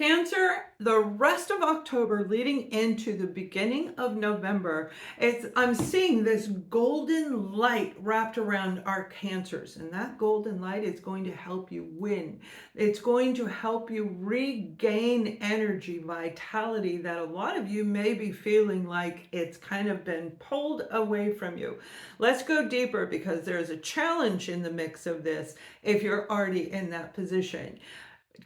Cancer, the rest of October leading into the beginning of November, I'm seeing this golden light wrapped around our cancers, and that golden light is going to help you win. It's going to help you regain energy, vitality that a lot of you may be feeling like it's kind of been pulled away from you. Let's go deeper because there's a challenge in the mix of this if you're already in that position.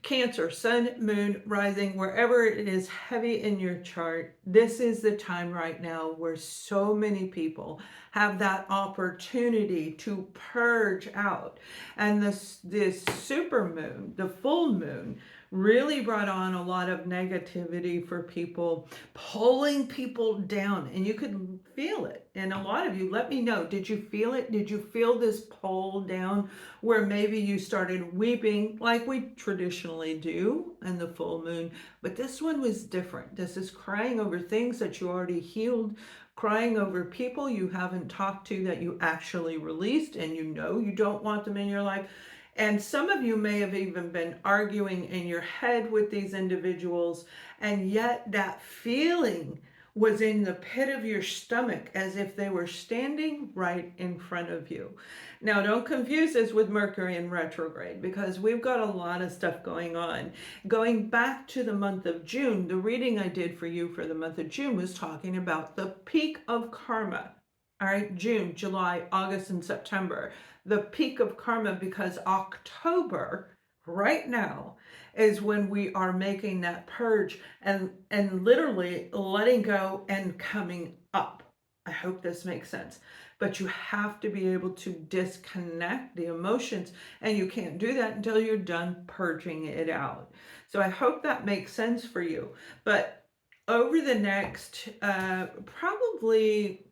Cancer, sun, moon, rising, wherever it is heavy in your chart, this is the time right now where so many people have that opportunity to purge out. And this super moon, the full moon, really brought on a lot of negativity for people, pulling people down, and you could feel it. And a lot of you, let me know, did you feel it? Did you feel this pull down where maybe you started weeping like we traditionally do in the full moon? But this one was different. This is crying over things that you already healed, crying over people you haven't talked to that you actually released and you know you don't want them in your life. And some of you may have even been arguing in your head with these individuals, and yet that feeling was in the pit of your stomach as if they were standing right in front of you. Now, don't confuse this with Mercury in retrograde, because we've got a lot of stuff going on. Going back to the month of June, the reading I did for you for the month of June was talking about the peak of karma. All right, June, July, August, and September. The peak of karma, because October right now is when we are making that purge and literally letting go and coming up. I hope this makes sense. But you have to be able to disconnect the emotions, and you can't do that until you're done purging it out. So I hope that makes sense for you. But over the next probably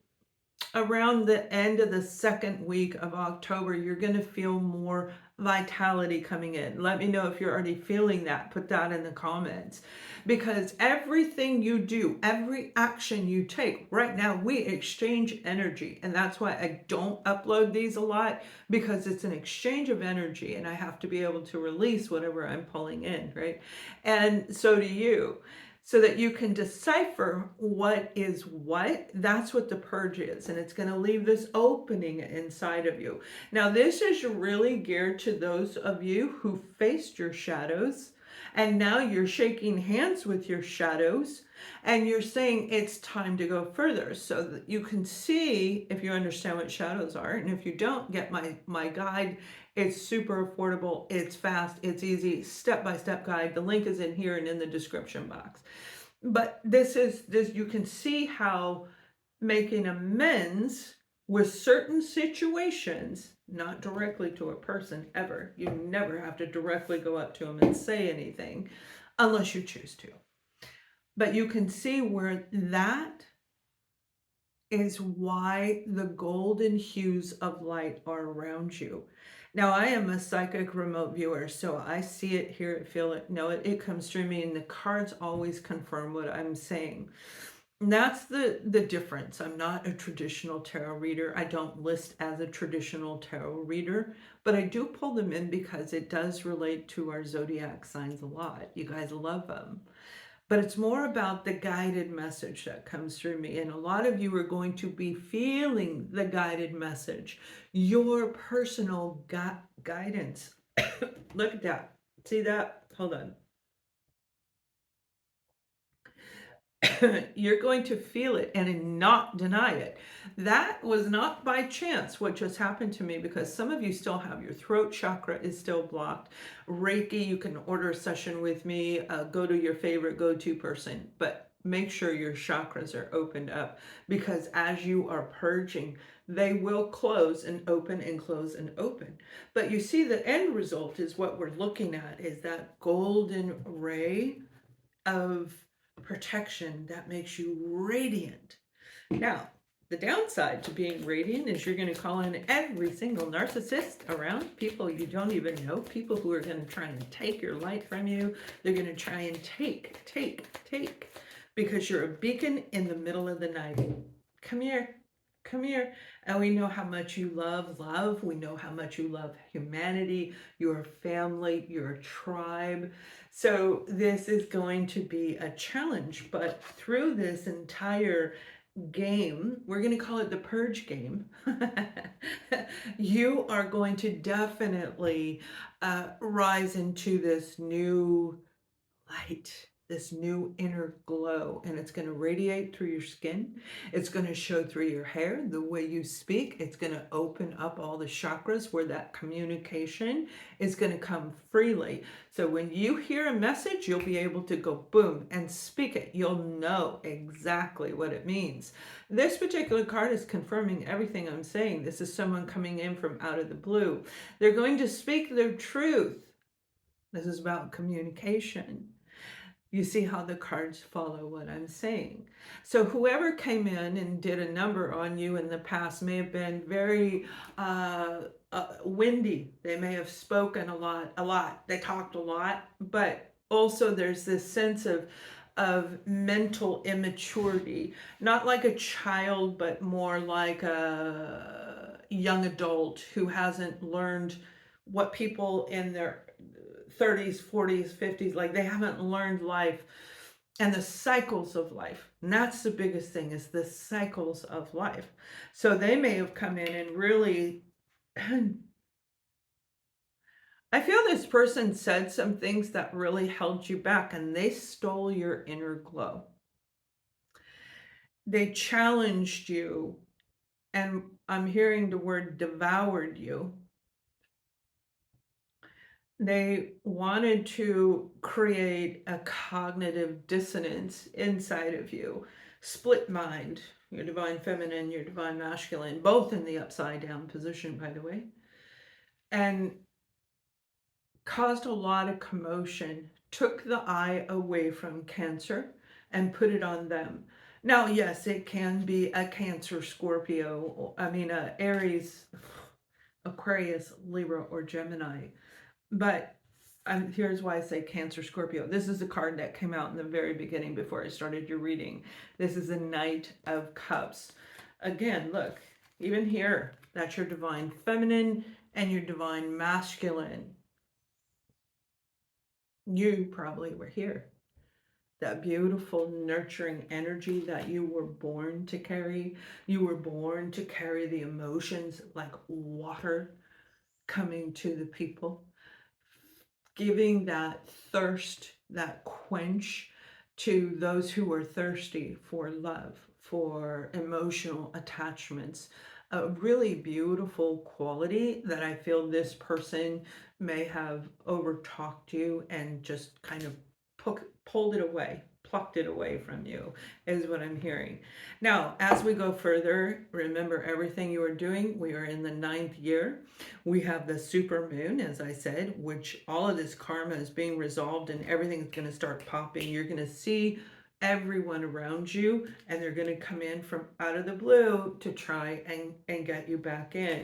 around the end of the second week of October, you're going to feel more vitality coming in. Let me know if you're already feeling that. Put that in the comments. Because everything you do, every action you take, right now we exchange energy. And that's why I don't upload these a lot, because it's an exchange of energy and I have to be able to release whatever I'm pulling in, right? And so do you. So that you can decipher what is what. That's what the purge is. And it's going to leave this opening inside of you. Now, this is really geared to those of you who faced your shadows, and now you're shaking hands with your shadows, and you're saying it's time to go further, so that you can see, if you understand what shadows are. And if you don't, get my guide. It's super affordable, it's fast, it's easy, step-by-step guide. The link is in here and in the description box. But this you can see how making amends with certain situations, not directly to a person ever. You never have to directly go up to them and say anything unless you choose to. But you can see where that is why the golden hues of light are around you. Now, I am a psychic remote viewer, so I see it, hear it, feel it, know it. It comes through me, and the cards always confirm what I'm saying. And that's the difference. I'm not a traditional tarot reader. I don't list as a traditional tarot reader, but I do pull them in because it does relate to our zodiac signs a lot. You guys love them. But it's more about the guided message that comes through me. And a lot of you are going to be feeling the guided message, your personal guidance. Look at that. See that? Hold on. You're going to feel it and not deny it. That was not by chance what just happened to me, because some of you still have your throat chakra is still blocked. Reiki, you can order a session with me, go to your favorite go-to person, but make sure your chakras are opened up, because as you are purging, they will close and open and close and open. But you see, the end result is what we're looking at, is that golden ray of protection that makes you radiant. Now, the downside to being radiant is you're going to call in every single narcissist around, people you don't even know, people who are going to try and take your light from you. They're going to try and take, because you're a beacon in the middle of the night. Come here. Come here. And we know how much you love love. We know how much you love humanity, your family, your tribe. So this is going to be a challenge. But through this entire game, we're going to call it the purge game. You are going to definitely rise into this new light, this new inner glow, and it's going to radiate through your skin. It's going to show through your hair, the way you speak. It's going to open up all the chakras where that communication is going to come freely. So when you hear a message, you'll be able to go boom and speak it. You'll know exactly what it means. This particular card is confirming everything I'm saying. This is someone coming in from out of the blue. They're going to speak their truth. This is about communication. You see how the cards follow what I'm saying. So whoever came in and did a number on you in the past may have been very windy. They may have spoken a lot. They talked a lot, but also there's this sense of mental immaturity, not like a child, but more like a young adult who hasn't learned what people in their 30s, 40s, 50s, like they haven't learned life and the cycles of life. And that's the biggest thing, is the cycles of life. So they may have come in and really, I feel this person said some things that really held you back, and they stole your inner glow. They challenged you, and I'm hearing the word devoured you. They wanted to create a cognitive dissonance inside of you, split mind, your divine feminine, your divine masculine, both in the upside down position, by the way, and caused a lot of commotion, took the eye away from Cancer and put it on them. Now, yes, it can be a Cancer, Scorpio, Aries, Aquarius, Libra, or Gemini. But here's why I say Cancer, Scorpio. This is a card that came out in the very beginning before I started your reading. This is a Knight of Cups. Again, look, even here, that's your divine feminine and your divine masculine. You probably were here. That beautiful, nurturing energy that you were born to carry. You were born to carry the emotions like water coming to the people, giving that thirst, that quench to those who are thirsty for love, for emotional attachments. A really beautiful quality that I feel this person may have over-talked you and just kind of pulled it away, plucked it away from you, is what I'm hearing. Now, as we go further, remember everything you are doing. We are in the 9th year. We have the super moon, as I said, which all of this karma is being resolved and everything's going to start popping. You're going to see everyone around you, and they're going to come in from out of the blue to try and get you back in.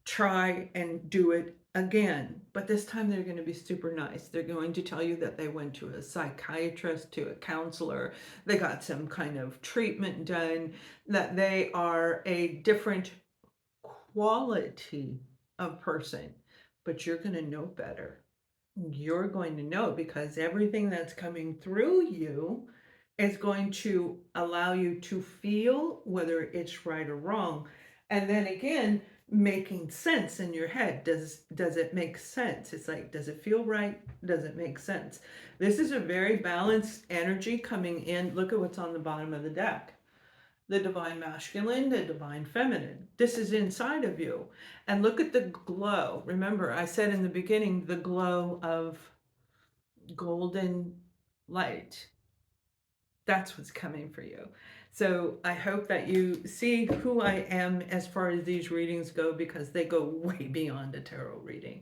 Try and do it again, but this time they're going to be super nice. They're going to tell you that they went to a psychiatrist, to a counselor, they got some kind of treatment done, that they are a different quality of person, but you're going to know better. You're going to know, because everything that's coming through you is going to allow you to feel whether it's right or wrong. And then again, making sense in your head. Does it make sense? It's like, does it feel right? Does it make sense? This is a very balanced energy coming in. Look at what's on the bottom of the deck. The divine masculine, the divine feminine. This is inside of you. And look at the glow. Remember, I said in the beginning, the glow of golden light. That's what's coming for you. So I hope that you see who I am as far as these readings go, because they go way beyond a tarot reading.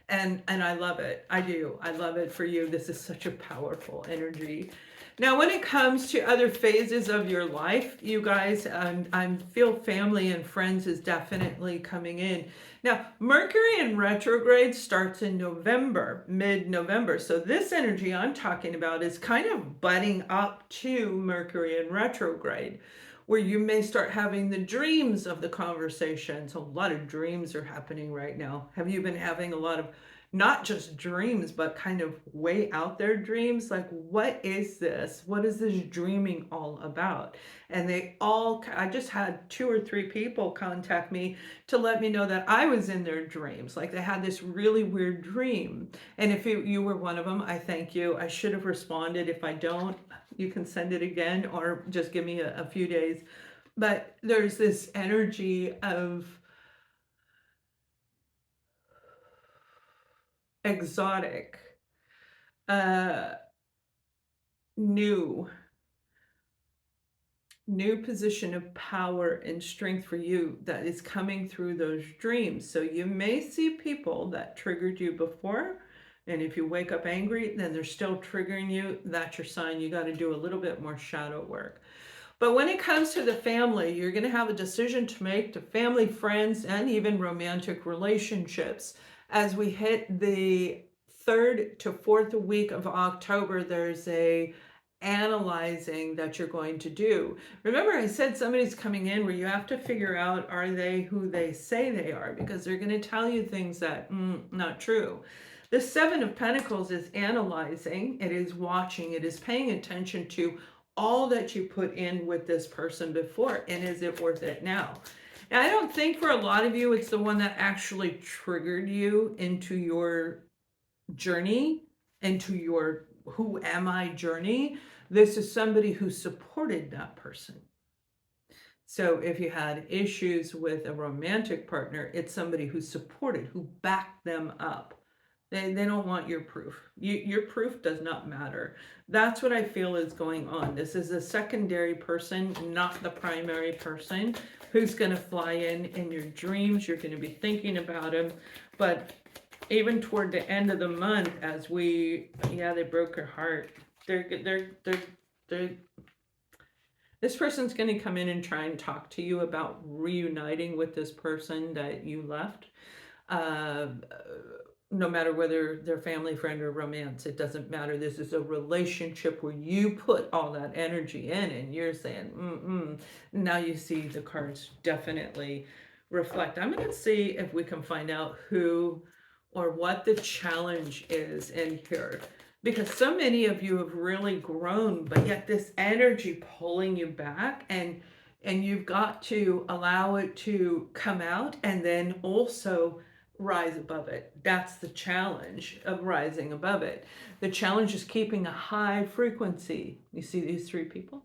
And I love it. I do. I love it for you. This is such a powerful energy. Now, when it comes to other phases of your life, you guys, I feel family and friends is definitely coming in. Now, Mercury in retrograde starts in November, mid-November. So this energy I'm talking about is kind of butting up to Mercury in retrograde, where you may start having the dreams of the conversations. A lot of dreams are happening right now. Have you been having a lot of not just dreams, but kind of way out there dreams? Like, what is this? What is this dreaming all about? And I just had 2 or 3 people contact me to let me know that I was in their dreams. Like, they had this really weird dream. And if you were one of them, I thank you. I should have responded. If I don't, you can send it again or just give me a few days. But there's this energy of exotic, uh, new, new position of power and strength for you that is coming through those dreams. So you may see people that triggered you before. And if you wake up angry, then they're still triggering you. That's your sign. You got to do a little bit more shadow work. But when it comes to the family, you're going to have a decision to make to family, friends, and even romantic relationships. As we hit the 3rd to 4th week of October, there's a analyzing that you're going to do. Remember, I said somebody's coming in where you have to figure out, are they who they say they are? Because they're going to tell you things that not true. The 7 of Pentacles is analyzing, it is watching, it is paying attention to all that you put in with this person before, and is it worth it now? Now, I don't think for a lot of you it's the one that actually triggered you into your journey, into your who am I journey. This is somebody who supported that person. So if you had issues with a romantic partner, it's somebody who supported, who backed them up. They don't want your proof. Your proof does not matter. That's what I feel is going on. This is a secondary person, not the primary person, who's going to fly in your dreams. You're going to be thinking about him. But even toward the end of the month, as they broke her heart. This person's going to come in and try and talk to you about reuniting with this person that you left. No matter whether they're family, friend, or romance, it doesn't matter. This is a relationship where you put all that energy in and you're saying, Now you see the cards definitely reflect. I'm going to see if we can find out who or what the challenge is in here. Because so many of you have really grown, but yet this energy pulling you back, and you've got to allow it to come out and then also rise above it. That's the challenge of rising above it. The challenge is keeping a high frequency. You see these 3 people?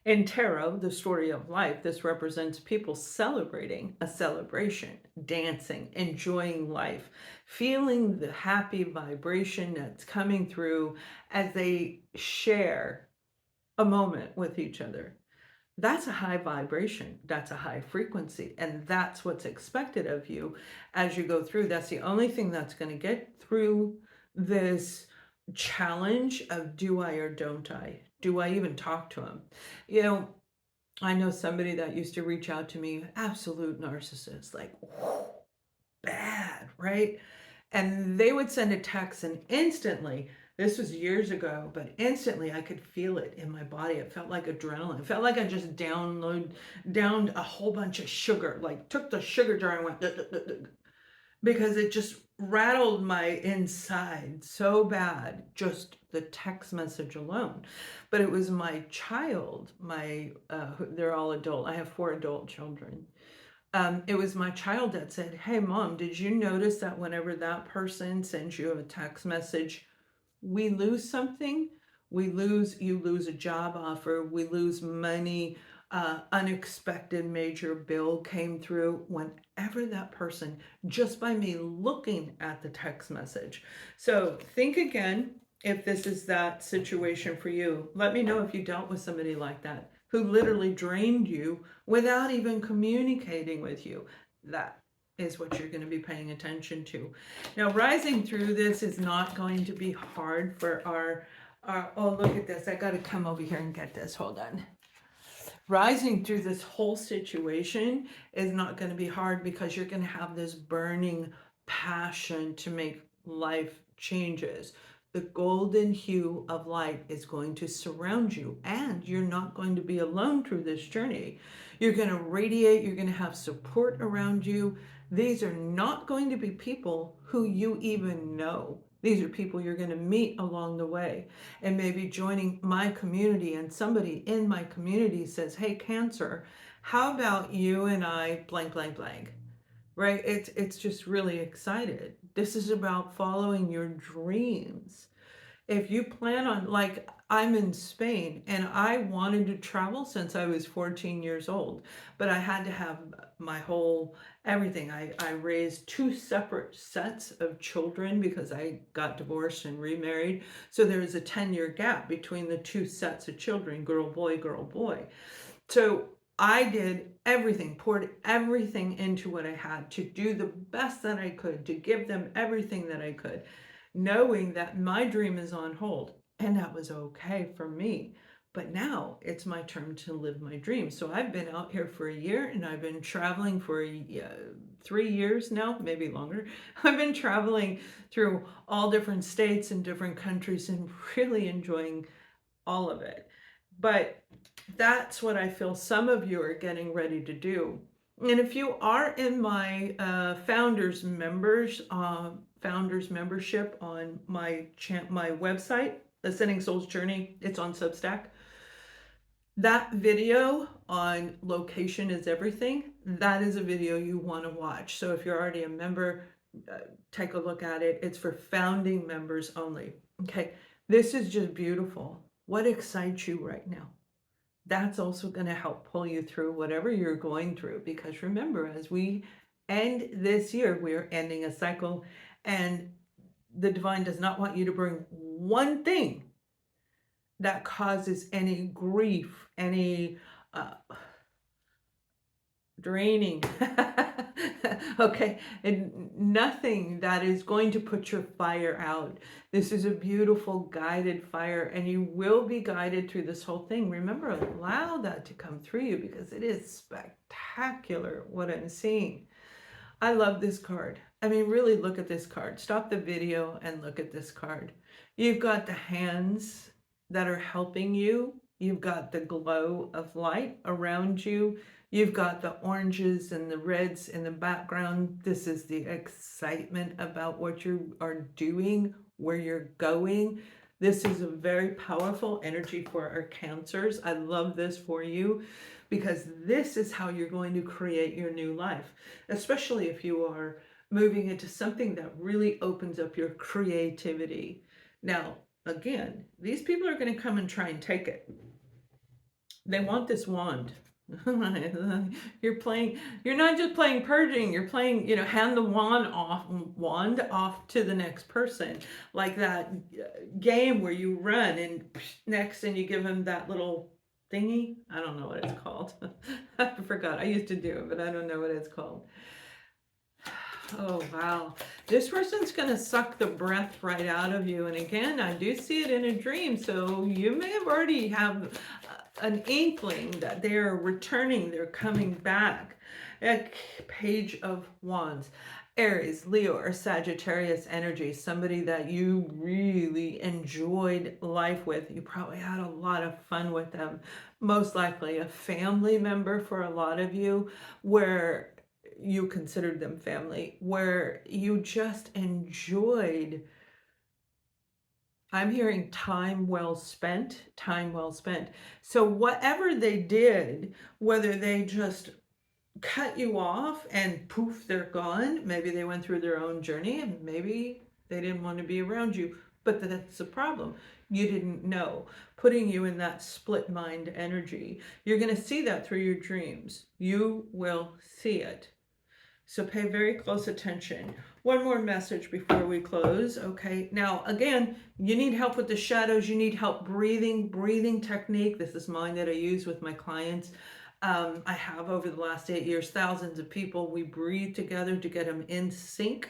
In tarot, the story of life, this represents people celebrating a celebration, dancing, enjoying life, feeling the happy vibration that's coming through as they share a moment with each other. That's a high vibration. That's a high frequency. And that's what's expected of you as you go through. That's the only thing that's going to get through this challenge of do I or don't I? Do I even talk to him? I know somebody that used to reach out to me, absolute narcissist, like bad, right? And they would send a text and instantly, this was years ago, but instantly I could feel it in my body. It felt like adrenaline. It felt like I just downed a whole bunch of sugar, like took the sugar jar and went, duh, duh, duh, duh, because it just rattled my inside so bad, just the text message alone. But it was my child, they're all adult. I have 4 adult children. It was my child that said, hey, Mom, did you notice that whenever that person sends you a text message, we lose something? You lose a job offer, we lose money, unexpected major bill came through whenever that person, just by me looking at the text message. So think again, if this is that situation for you. Let me know if you dealt with somebody like that, who literally drained you without even communicating with you. That is what you're going to be paying attention to. Now, rising through this is not going to be hard for our oh, look at this. I got to come over here and get this. Hold on. Rising through this whole situation is not going to be hard because you're going to have this burning passion to make life changes, The golden hue of light is going to surround you, and you're not going to be alone through this journey. You're going to radiate, you're going to have support around you. These are not going to be people who you even know. These are people you're going to meet along the way, and maybe joining my community, and somebody in my community says, hey, Cancer, how about you and I blank, blank, blank? Right? It's just really excited. This is about following your dreams. If you plan on, like, I'm in Spain and I wanted to travel since I was 14 years old, but I had to have my whole everything. I raised two separate sets of children because I got divorced and remarried. So there was a 10-year gap between the two sets of children, girl, boy, girl, boy. So I did everything, poured everything into what I had to do the best that I could, to give them everything that I could, knowing that my dream is on hold. And that was okay for me. But now it's my turn to live my dream. So I've been out here for a year, and I've been traveling for 3 years now, maybe longer. I've been traveling through all different states and different countries and really enjoying all of it. But that's what I feel some of you are getting ready to do. And if you are in my founders membership on my website, Ascending Soul's Journey, it's on Substack. That video on location is everything. That is a video you want to watch. So if you're already a member, take a look at it. It's for founding members only. Okay, this is just beautiful. What excites you right now? That's also going to help pull you through whatever you're going through. Because remember, as we end this year, we're ending a cycle, and the divine does not want you to bring one thing that causes any grief, any draining. Okay, and nothing that is going to put your fire out. This is a beautiful guided fire, and you will be guided through this whole thing. Remember, allow that to come through you, because it is spectacular what I'm seeing. I love this card. I mean, really look at this card. Stop the video and look at this card. You've got the hands that are helping you. You've got the glow of light around you. You've got the oranges and the reds in the background. This is the excitement about what you are doing, where you're going. This is a very powerful energy for our Cancers. I love this for you, because this is how you're going to create your new life, especially if you are moving into something that really opens up your creativity. Now, again, these people are going to come and try and take it. They want this wand. You're not just playing purging, you're playing, hand the wand off to the next person, like that game where you run and next, and you give them that little thingy. I don't know what it's called. I forgot. I used to do it, but I don't know what it's called. Oh, wow. This person's going to suck the breath right out of you. And again, I do see it in a dream. So you may have already have an inkling that they're returning, they're coming back. A Page of Wands. Aries, Leo, or Sagittarius energy, somebody that you really enjoyed life with. You probably had a lot of fun with them. Most likely a family member for a lot of you, where you considered them family, where you just enjoyed. I'm hearing time well spent, time well spent. So whatever they did, whether they just cut you off and poof, they're gone. Maybe they went through their own journey, and maybe they didn't want to be around you, but that's the problem. You didn't know. Putting you in that split mind energy. You're going to see that through your dreams. You will see it. So pay very close attention. One more message before we close. Okay, now again, you need help with the shadows. You need help breathing technique. This is mine that I use with my clients. I have, over the last 8 years, thousands of people. We breathe together to get them in sync,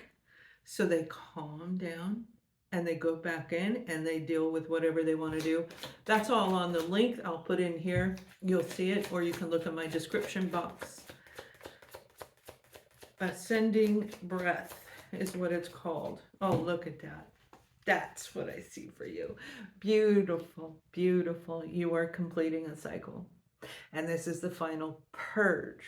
so they calm down and they go back in and they deal with whatever they want to do. That's all on the link I'll put in here. You'll see it, or you can look at my description box. Ascending breath is what it's called. Oh, look at that. That's what I see for you. Beautiful, beautiful. You are completing a cycle. And this is the final purge.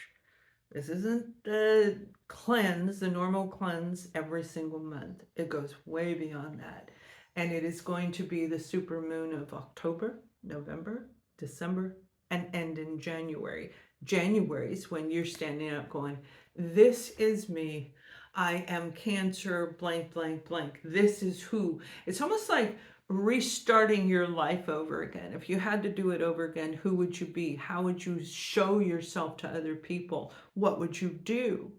This isn't the cleanse, the normal cleanse every single month. It goes way beyond that. And it is going to be the super moon of October, November, December, and end in January. January is when you're standing up going, this is me. I am Cancer, blank, blank, blank. This is who. It's almost like restarting your life over again. If you had to do it over again, who would you be? How would you show yourself to other people? What would you do?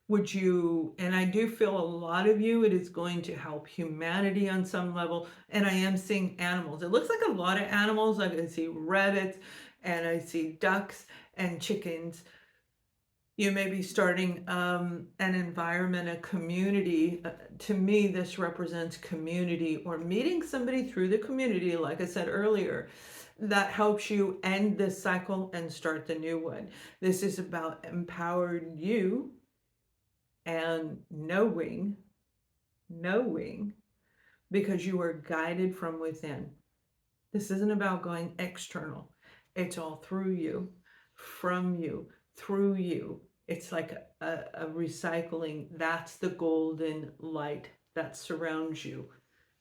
Would you, and I do feel a lot of you, it is going to help humanity on some level. And I am seeing animals. It looks like a lot of animals. I can see rabbits and I see ducks and chickens. You may be starting an environment, a community. To me, this represents community or meeting somebody through the community, like I said earlier, that helps you end this cycle and start the new one. This is about empowering you and knowing, because you are guided from within. This isn't about going external. It's all through you, from you, through you. It's like a recycling. That's the golden light that surrounds you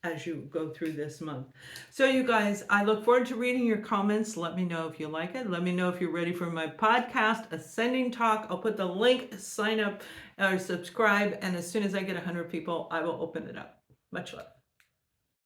as you go through this month. So you guys, I look forward to reading your comments. Let me know if you like it. Let me know if you're ready for my podcast, Ascending Talk. I'll put the link, sign up or subscribe. And as soon as I get 100 people, I will open it up. Much love.